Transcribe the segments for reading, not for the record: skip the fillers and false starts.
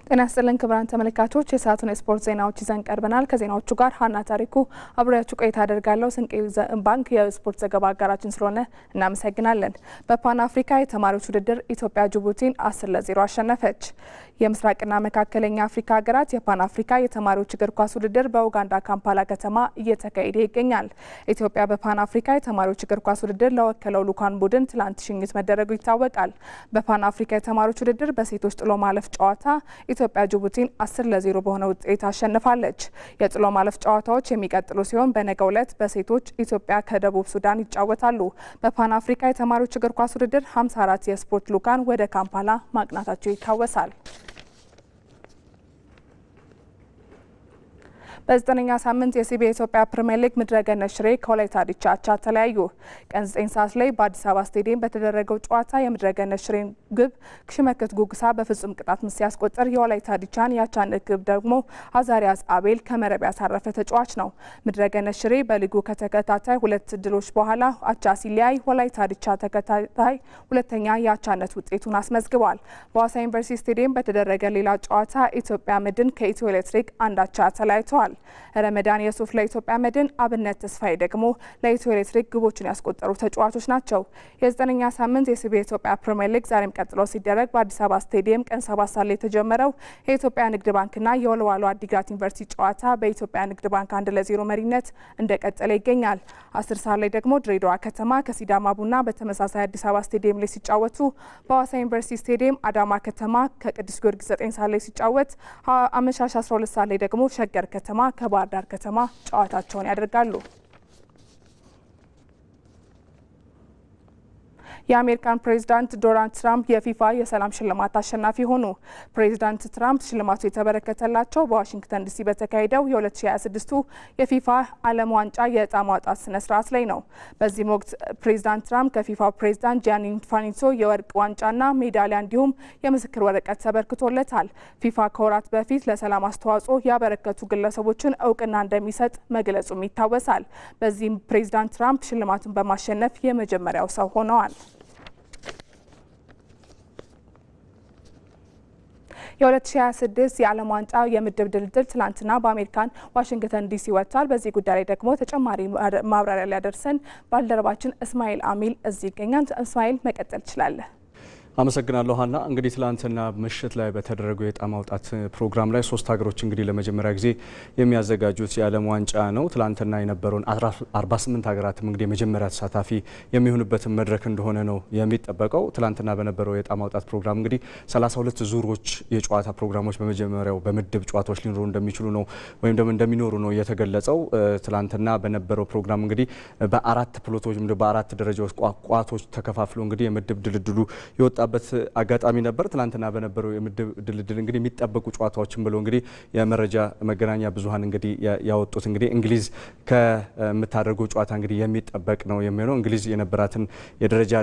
ጤና ይስጥልን ክቡራን ተመልካቾች የሰዓቱን የስፖርት ዜናዎች ይዘን ቀርበናል። ከዜናዎቹ ጋር ሀና ታሪኩ አብሬያችሁ ቆይታ አደርጋለሁ። ስንቄ ባንክ የስፖርት ዘገባ አጋራችን ስለሆነ እናመሰግናለን። በፓን አፍሪካ የተማሪዎች ውድድር ኢትዮጵያ ጅቡቲን 10-0 አሸነፈች። የምስራቅና መካከለኛ አፍሪካ ሀገራት የፓን አፍሪካ የተማሪዎች እግር ኳስ ውድድር በኡጋንዳ ካምፓላ ከተማ እየተካሄደ ይገኛል። ኢትዮጵያ በፓን አፍሪካ የተማሪዎች እግር ኳስ ውድድር ለወከለው ልኡካን ቡድን ትላንት ሽኝት መደረጉ ይታወቃል። በፓን አፍሪካ የተማሪዎች ውድድር በሴቶች ጥሎ ማለፍ ጨዋታ ኢትዮጵያ ጅቡቲን 10-0 በሆነ ውጤት አሸንፋለች። የጥሎ ማለፍ ጨዋታዎች የሚቀጥሉ ሲሆን በነገው ዕለት በሴቶች ኢትዮጵያ ከደቡብ ሱዳን ይጫወታሉ። በፓን አፍሪካ የተማሪዎች እግር ኳስ ውድድር 54 የስፖርት ልኡካን ወደ ካምፓላ ማቅናታቸው ይታወሳል። በ9ኛ ሳምንት የሲቢ ኢትዮጵያ ፕሪሚየር ሊግ ምድረገነት ሽሬ ከወላይታ ዲቻ አቻ ተለያዩ። ቀን 9 ሰዓት ላይ በአዲስ አበባ ስቴዲየም በተደረገው ጨዋታ የምድረገነት ሽሬን ግብ ሽመክት ጉግሳ በፍጹም ቅጣት ምት ሲያስቆጥር የወላይታ ዲቻን ያቻነት ግብ ደግሞ አዛሪያስ አቤል ከመረብ ያሳረፈ ተጫዋች ነው። ምድረገነት ሽሬ በሊጉ ከተከታታይ 2 ድሎች በኋላ አቻ ሲለያይ ወላይታ ዲቻ ተከታታይ ሁለተኛ የአቻነት ውጤቱን አስመዝግቧል። በሐዋሳ ዩኒቨርሲቲ ስቴዲየም በተደረገ ሌላ ጨዋታ ኢትዮጵያ መድን ከኢትዮ ኤሌክትሪክ አንድ አቻ ተለያይተዋል። ረመዳን የሱፍ ለኢትዮጵያ መድን፣ አብነት ተስፋዬ ደግሞ ለኢትዮ ኤሌክትሪክ ግቦችን ያስቆጠሩ ተጫዋቾች ናቸው። የ9ኛ ሳምንት የሲቢ ኢትዮጵያ ፕሪሚየር ሊግ ዛሬም ቀጥሎ ሲደረግ በአዲስ አበባ ስቴዲየም ቀን 7 ሰዓት ላይ የተጀመረው የኢትዮጵያ ንግድ ባንክና የወልዋሎ አዲግራት ዩኒቨርሲቲ ጨዋታ በኢትዮጵያ ንግድ ባንክ 1-0 መሪነት እንደቀጠለ ይገኛል። 10 ሰዓት ላይ ደግሞ ድሬዳዋ ከተማ ከሲዳማ ቡና በተመሳሳይ አዲስ አበባ ስቴዲየም ላይ ሲጫወቱ፣ በሐዋሳ ዩኒቨርሲቲ ስቴዲየም አዳማ ከተማ ከቅዱስ ጊዮርጊስ 9 ሰዓት ላይ ሲጫወት፣ አመሻሽ 12 ሰዓት ላይ ደግሞ ሸገር ከተማ ከባህር ዳር ከተማ ጨዋታቸውን ያደርጋሉ። የአሜሪካን ፕሬዝዳንት ዶናልድ ትራምፕ የፊፋ የሰላም ሽልማት አሸናፊ ሆኑ። ፕሬዝዳንት ትራምፕ ሽልማቱ የተበረከተላቸው በዋሽንግተን ዲሲ በተካሄደው የ2026 የፊፋ ዓለም ዋንጫ የዕጣ ማውጣት ስነ ስርዓት ላይ ነው። በዚህም ወቅት ፕሬዝዳንት ትራምፕ ከፊፋው ፕሬዝዳንት ጂያኒ ኢንፋንቲኖ የወርቅ ዋንጫና ሜዳሊያ እንዲሁም የምስክር ወረቀት ተበርክቶለታል። ፊፋ ከወራት በፊት ለሰላም አስተዋጽኦ ያበረከቱ ግለሰቦችን እውቅና እንደሚሰጥ መግለጹም ይታወሳል። በዚህም ፕሬዝዳንት ትራምፕ ሽልማቱን በማሸነፍ የመጀመሪያው ሰው ሆነዋል። የ2026 የዓለም ዋንጫ የምድብ ድልድል ትላንትና በአሜሪካን ዋሽንግተን ዲሲ ወጥቷል። በዚህ ጉዳይ ላይ ደግሞ ተጨማሪ ማብራሪያ ሊያደርሰን ባልደረባችን እስማኤል አሚል እዚህ ይገኛል። እስማኤል መቀጠል ትችላለህ። አመሰግናለሁ ሀና። እንግዲህ ትላንትና ምሽት ላይ በተደረገው የዕጣ ማውጣት ፕሮግራም ላይ 3 ሀገሮች እንግዲህ ለመጀመሪያ ጊዜ የሚያዘጋጁት የዓለም ዋንጫ ነው። ትላንትና የነበረውን 48 ሀገራትም እንግዲህ የመጀመሪያ ተሳታፊ የሚሆኑበትን መድረክ እንደሆነ ነው የሚጠበቀው። ትላንትና በነበረው የዕጣ ማውጣት ፕሮግራም እንግዲህ 32 ዙሮች የጨዋታ ፕሮግራሞች በመጀመሪያው በምድብ ጨዋታዎች ሊኖሩ እንደሚችሉ ነው ወይም ደግሞ እንደሚኖሩ ነው የተገለጸው። ትላንትና በነበረው ፕሮግራም እንግዲህ በ4 ፕሎቶች በ4 ደረጃዎች ቋቶች ተከፋፍሎ እንግዲህ የምድብ ድልድሉ የወጣ በት አጋጣሚ ነበር። ትላንትና በነበረው የምድብ ድልድል እንግዲህ የሚጠበቁ ጨዋታዎችን ብሎ እንግዲህ የመረጃ መገናኛ ብዙሃን እንግዲህ ያወጡት እንግዲህ እንግሊዝ ከምታደርገው ጨዋታ እንግዲህ የሚጠበቅ ነው የሚሆነው። እንግሊዝ የነበራትን የደረጃ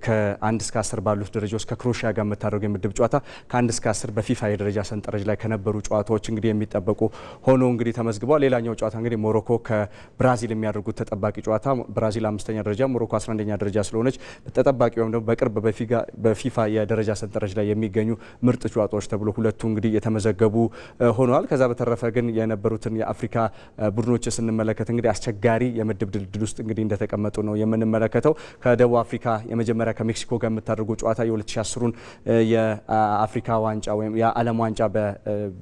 ከ1 እስከ 10 ባሉት ደረጃዎች ከክሮሺያ ጋር የምታደርገው የምድብ ጨዋታ ከ1 እስከ 10 በፊፋ የደረጃ ሰንጠረዥ ላይ ከነበሩ ጨዋታዎች እንግዲህ የሚጠበቁ ሆኖ እንግዲህ ተመዝግቧል። ሌላኛው ጨዋታ እንግዲህ ሞሮኮ ከብራዚል የሚያደርጉት ተጠባቂ ጨዋታ ብራዚል 5ኛ ደረጃ ሞሮኮ 11ኛ ደረጃ ስለሆነች ተጠባቂ ወይም ደግሞ በቅርብ በፊፋ የደረጃ ሰንጠረዥ ላይ የሚገኙ ምርጥ ጨዋታዎች ተብሎ ሁለቱ እንግዲህ የተመዘገቡ ሆነዋል። ከዛ በተረፈ ግን የነበሩትን የአፍሪካ ቡድኖች ስንመለከት እንግዲህ አስቸጋሪ የምድብ ድልድል ውስጥ እንግዲህ እንደተቀመጡ ነው የምንመለከተው። ከደቡብ አፍሪካ የመጀመሪያ ከሜክሲኮ ጋር የምታደርገው ጨዋታ የ2010ሩን የአፍሪካ ዋንጫ ወይም የዓለም ዋንጫ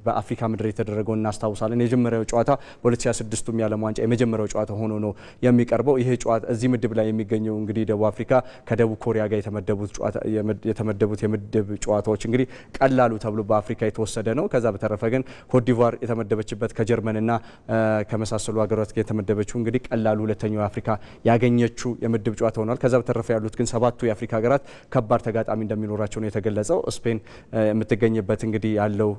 በአፍሪካ ምድር የተደረገው እናስታውሳለን። የመጀመሪያው ጨዋታ በ2026ቱም የዓለም ዋንጫ የመጀመሪያው ጨዋታ ሆኖ ነው የሚቀርበው። ይሄ ጨዋታ እዚህ ምድብ ላይ የሚገኘው እንግዲህ ደቡብ አፍሪካ ከደቡብ ኮሪያ ጋር የተመደቡት የምድብ ጨዋታዎች እንግዲህ ቀላሉ ተብሎ በአፍሪካ የተወሰደ ነው። ከዛ በተረፈ ግን ኮትዲቯር የተመደበችበት ከጀርመንና ከመሳሰሉ ሀገራት ጋር የተመደበችው እንግዲህ ቀላሉ ሁለተኛው አፍሪካ ያገኘችው የምድብ ጨዋታ ሆኗል። ከዛ በተረፈ ያሉት ግን 7ቱ የአፍሪካ ሀገራት ከባድ ተጋጣሚ እንደሚኖራቸው ነው የተገለጸው። ስፔን የምትገኝበት እንግዲህ ያለው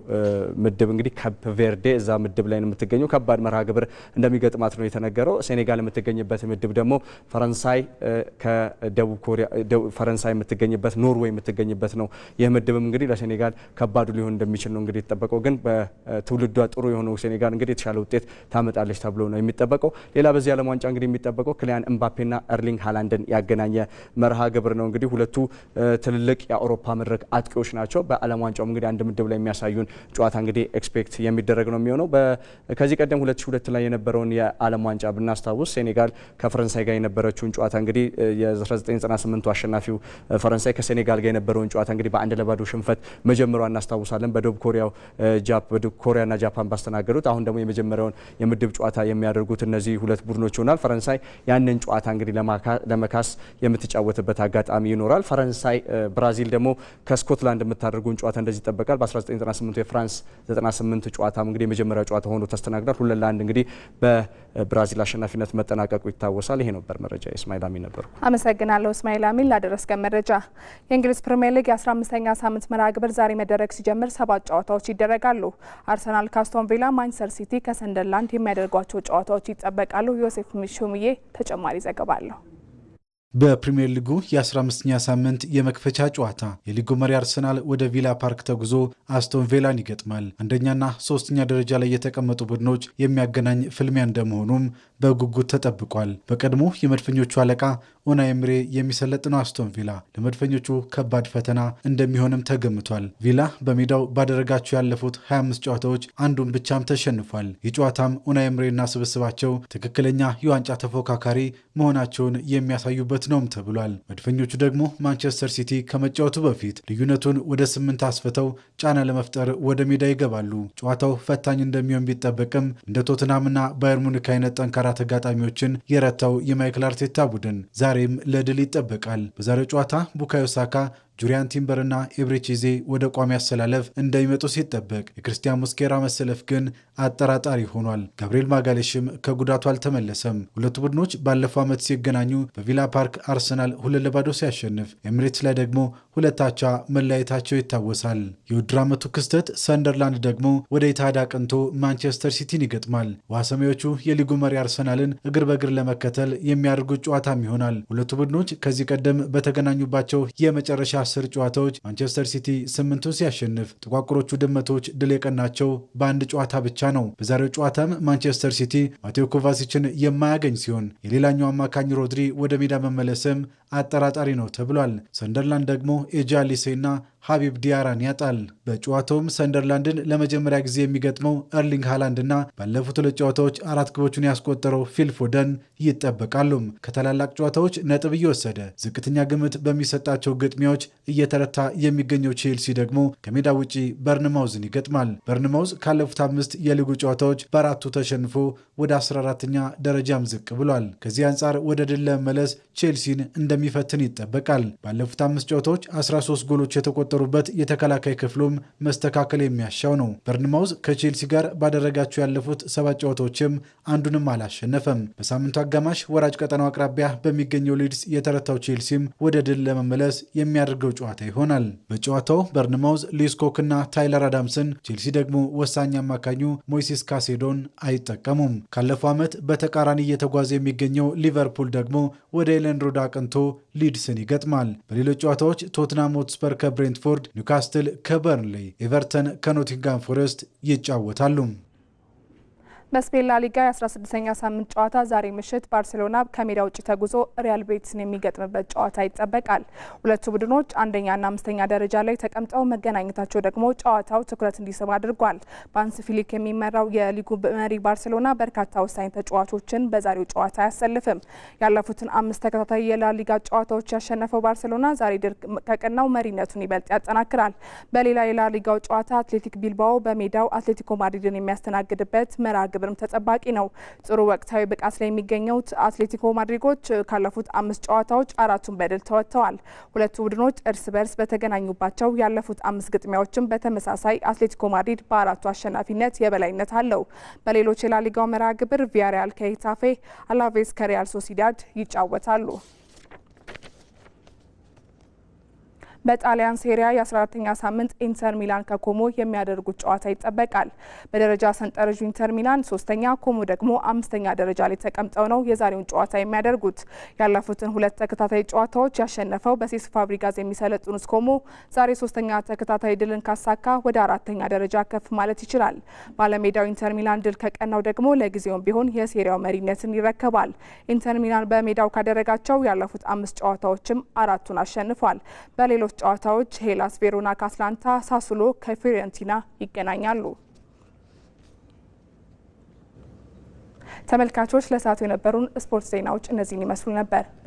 ምድብ እንግዲህ ካፕ ቬርዴ እዛ ምድብ ላይ የምትገኘው ከባድ መርሃ ግብር እንደሚገጥማት ነው የተነገረው። ሴኔጋል የምትገኝበት ምድብ ደግሞ ፈረንሳይ ከደቡብ ኮሪያ ፈረንሳይ የምትገኝበት ኖርዌይ ኖርዌይ የምትገኝበት ነው። ይህ ምድብም እንግዲህ ለሴኔጋል ከባዱ ሊሆን እንደሚችል ነው እንግዲህ የተጠበቀው። ግን በትውልዷ ጥሩ የሆነው ሴኔጋል እንግዲህ የተሻለ ውጤት ታመጣለች ተብሎ ነው የሚጠበቀው። ሌላ በዚህ ዓለም ዋንጫ እንግዲህ የሚጠበቀው ክሊያን ኤምባፔና ኤርሊንግ ሃላንድን ያገናኘ መርሃ ግብር ነው። እንግዲህ ሁለቱ ትልልቅ የአውሮፓ መድረክ አጥቂዎች ናቸው። በዓለም ዋንጫው እንግዲህ አንድ ምድብ ላይ የሚያሳዩን ጨዋታ እንግዲህ ኤክስፔክት የሚደረግ ነው የሚሆነው። ከዚህ ቀደም 2002 ላይ የነበረውን የዓለም ዋንጫ ብናስታውስ ሴኔጋል ከፈረንሳይ ጋር የነበረችውን ጨዋታ እንግዲህ የ1998 አሸናፊው ፈረንሳይ ከሴኔጋል ጋር የነበረውን ጨዋታ እንግዲህ በ1-0 ሽንፈት መጀመሯን እናስታውሳለን። በደቡብ ኮሪያና ጃፓን ባስተናገዱት። አሁን ደግሞ የመጀመሪያውን የምድብ ጨዋታ የሚያደርጉት እነዚህ ሁለት ቡድኖች ይሆናል። ፈረንሳይ ያንን ጨዋታ እንግዲህ ለመካስ የምትጫወትበት አጋጣሚ ይኖራል። ፈረንሳይ ብራዚል ደግሞ ከስኮትላንድ የምታደርጉን ጨዋታ እንደዚህ ይጠበቃል። በ1998 የፍራንስ 98 ጨዋታ እንግዲህ የመጀመሪያው ጨዋታ ሆኖ ተስተናግዷል። 2-1 እንግዲህ በብራዚል አሸናፊነት መጠናቀቁ ይታወሳል። ይሄ ነበር መረጃ። እስማኤል አሚን ነበርኩ። አመሰግናለሁ እስማኤል አሚን ላደረስከን መረጃ። የእንግሊዝ ፕሪሚየር ሊግ የ15ኛ ሳምንት መርሃ ግብር ዛሬ መደረግ ሲጀምር 7 ጨዋታዎች ይደረጋሉ። አርሰናል ከአስቶን ቪላ፣ ማንቸስተር ሲቲ ከሰንደርላንድ የሚያደርጓቸው ጨዋታዎች ይጠበቃሉ። ዮሴፍ ሚሹምዬ ተጨማሪ ዘገባ አለው። በፕሪሚየር ሊጉ የ15ኛ ሳምንት የመክፈቻ ጨዋታ የሊጉ መሪ አርሰናል ወደ ቪላ ፓርክ ተጉዞ አስቶን ቪላን ይገጥማል። አንደኛና ሶስተኛ ደረጃ ላይ የተቀመጡ ቡድኖች የሚያገናኝ ፍልሚያ እንደመሆኑም በጉጉት ተጠብቋል። በቀድሞ የመድፈኞቹ አለቃ ኡናይ ኤምሬ የሚሰለጥነው አስቶን ቪላ ለመድፈኞቹ ከባድ ፈተና እንደሚሆንም ተገምቷል። ቪላ በሜዳው ባደረጋቸው ያለፉት 25 ጨዋታዎች አንዱን ብቻም ተሸንፏል። ይህ ጨዋታም ኡናይ ኤምሬና ስብስባቸው ትክክለኛ የዋንጫ ተፎካካሪ መሆናቸውን የሚያሳዩበት ነውም ተብሏል። መድፈኞቹ ደግሞ ማንቸስተር ሲቲ ከመጫወቱ በፊት ልዩነቱን ወደ 8 አስፍተው ጫና ለመፍጠር ወደ ሜዳ ይገባሉ። ጨዋታው ፈታኝ እንደሚሆን ቢጠበቅም እንደ ቶትናምና ባየር ሙኒክ አይነት ጠንካራ ተጋጣሚዎችን የረታው የማይክል አርቴታ ቡድን ዛሬም ለድል ይጠበቃል። በዛሬው ጨዋታ ቡካዮ ሳካ፣ ጁሪያን ቲምበርና ኤብሬቺዜ ወደ ቋሚ አሰላለፍ እንደሚመጡ ሲጠበቅ የክርስቲያን ሙስኬራ መሰለፍ ግን አጠራጣሪ ሆኗል። ጋብሪኤል ማጋሌሽም ከጉዳቱ አልተመለሰም። ሁለቱ ቡድኖች ባለፈው ዓመት ሲገናኙ በቪላ ፓርክ አርሰናል 2-0 ሲያሸንፍ ኤምሬትስ ላይ ደግሞ 2-2 መለያየታቸው ይታወሳል። የውድድር ዓመቱ ክስተት ሰንደርላንድ ደግሞ ወደ ኢታድ አቅንቶ ማንቸስተር ሲቲን ይገጥማል። ዋሰሜዎቹ የሊጉ መሪ አርሰናልን እግር በእግር ለመከተል የሚያደርጉት ጨዋታም ይሆናል። ሁለቱ ቡድኖች ከዚህ ቀደም በተገናኙባቸው የመጨረሻ 10 ጨዋታዎች ማንቸስተር ሲቲ 8ቱን ሲያሸንፍ ጥቋቁሮቹ ድመቶች ድል የቀናቸው በአንድ ጨዋታ ብቻ ነው። በዛሬው ጨዋታም ማንቸስተር ሲቲ ማቴዎ ኮቫሲችን የማያገኝ ሲሆን የሌላኛው አማካኝ ሮድሪ ወደ ሜዳ መመለስም አጠራጣሪ ነው ተብሏል። ሰንደርላንድ ደግሞ ኤጃ ሊሴና ሀቢብ ዲያራን ያጣል። በጨዋታውም ሰንደርላንድን ለመጀመሪያ ጊዜ የሚገጥመው ኤርሊንግ ሃላንድና ባለፉት 2 ጨዋታዎች 4 ግቦችን ያስቆጠረው ፊል ፎደን ይጠበቃሉ። ከታላላቅ ጨዋታዎች ነጥብ እየወሰደ ዝቅተኛ ግምት በሚሰጣቸው ግጥሚያዎች እየተረታ የሚገኘው ቼልሲ ደግሞ ከሜዳ ውጪ በርንማውዝን ይገጥማል። በርንማውዝ ካለፉት 5 የሊጉ ጨዋታዎች በ4ቱ ተሸንፎ ወደ 14ኛ ደረጃም ዝቅ ብሏል። ከዚህ አንጻር ወደ ድል ለመመለስ ቼልሲን እንደሚፈትን ይጠበቃል። ባለፉት 5 ጨዋታዎች 13 ጎሎች የተቆጠሩበት የተከላካይ ክፍሉም መስተካከል የሚያሻው ነው። በርንማውዝ ከቼልሲ ጋር ባደረጋቸው ያለፉት 7 ጨዋታዎችም አንዱንም አላሸነፈም። በሳምንቱ አጋማሽ ወራጅ ቀጠናው አቅራቢያ በሚገኘው ሊድስ የተረታው ቼልሲም ወደ ድል ለመመለስ የሚያደርገው ጨዋታ ይሆናል። በጨዋታው በርንማውዝ ሉዊስ ኮክና ታይለር አዳምስን፣ ቼልሲ ደግሞ ወሳኝ አማካኙ ሞይሴስ ካሴዶን አይጠቀሙም። ካለፈው ዓመት በተቃራኒ እየተጓዘ የሚገኘው ሊቨርፑል ደግሞ ወደ ኤለን ሮድ አቅንቶ ሊድስን ይገጥማል። በሌሎች ጨዋታዎች ቶትናም ሆትስፐር ከብሬንትፎርድ፣ ኒውካስትል ከበርንሌይ፣ ኤቨርተን ከኖቲንጋም ፎረስት ይጫወታሉ። በስፔን ላሊጋ የ16ኛ ሳምንት ጨዋታ ዛሬ ምሽት ባርሴሎና ከሜዳ ውጭ ተጉዞ ሪያል ቤቲስን የሚገጥምበት ጨዋታ ይጠበቃል። ሁለቱ ቡድኖች አንደኛና 5ኛ ደረጃ ላይ ተቀምጠው መገናኘታቸው ደግሞ ጨዋታው ትኩረት እንዲስብ አድርጓል። በሃንሲ ፍሊክ የሚመራው የሊጉ መሪ ባርሴሎና በርካታ ወሳኝ ተጫዋቾችን በዛሬው ጨዋታ አያሰልፍም። ያለፉትን 5 ተከታታይ የላሊጋ ጨዋታዎች ያሸነፈው ባርሴሎና ዛሬ ድል ከቀናው መሪነቱን ይበልጥ ያጠናክራል። በሌላ የላሊጋው ጨዋታ አትሌቲክ ቢልባኦ በሜዳው አትሌቲኮ ማድሪድን የሚያስተናግድበት መርሃ ግብርም ተጠባቂ ነው። ጥሩ ወቅታዊ ብቃት ላይ የሚገኙት አትሌቲኮ ማድሪዶች ካለፉት 5 ጨዋታዎች 4ቱን በድል ተወጥተዋል። ሁለቱ ቡድኖች እርስ በርስ በተገናኙባቸው ያለፉት 5 ግጥሚያዎችም በተመሳሳይ አትሌቲኮ ማድሪድ በ4ቱ አሸናፊነት የበላይነት አለው። በሌሎች የላሊጋው መርሃ ግብር ቪያሪያል ከሄታፌ፣ አላቬስ ከሪያል ሶሲዳድ ይጫወታሉ። በጣሊያን ሴሪያ የ14ኛ ሳምንት ኢንተር ሚላን ከኮሞ የሚያደርጉት ጨዋታ ይጠበቃል። በደረጃ ሰንጠረዡ ኢንተር ሚላን 3ኛ፣ ኮሞ ደግሞ 5ኛ ደረጃ ላይ ተቀምጠው ነው የዛሬውን ጨዋታ የሚያደርጉት። ያለፉትን 2 ተከታታይ ጨዋታዎች ያሸነፈው በሴስ ፋብሪጋስ የሚሰለጥኑት ኮሞ ዛሬ 3ኛ ተከታታይ ድልን ካሳካ ወደ 4ኛ ደረጃ ከፍ ማለት ይችላል። ባለሜዳው ኢንተር ሚላን ድል ከቀናው ደግሞ ለጊዜውም ቢሆን የሴሪያው መሪነትን ይረከባል። ኢንተር ሚላን በሜዳው ካደረጋቸው ያለፉት 5 ጨዋታዎችም 4ቱን አሸንፏል። በሌሎች ጨዋታዎች ሄላስ ቬሮና ከአትላንታ፣ ሳሱሎ ከፊዮሬንቲና ይገናኛሉ። ተመልካቾች ለሰዓቱ የነበሩን ስፖርት ዜናዎች እነዚህን ይመስሉ ነበር።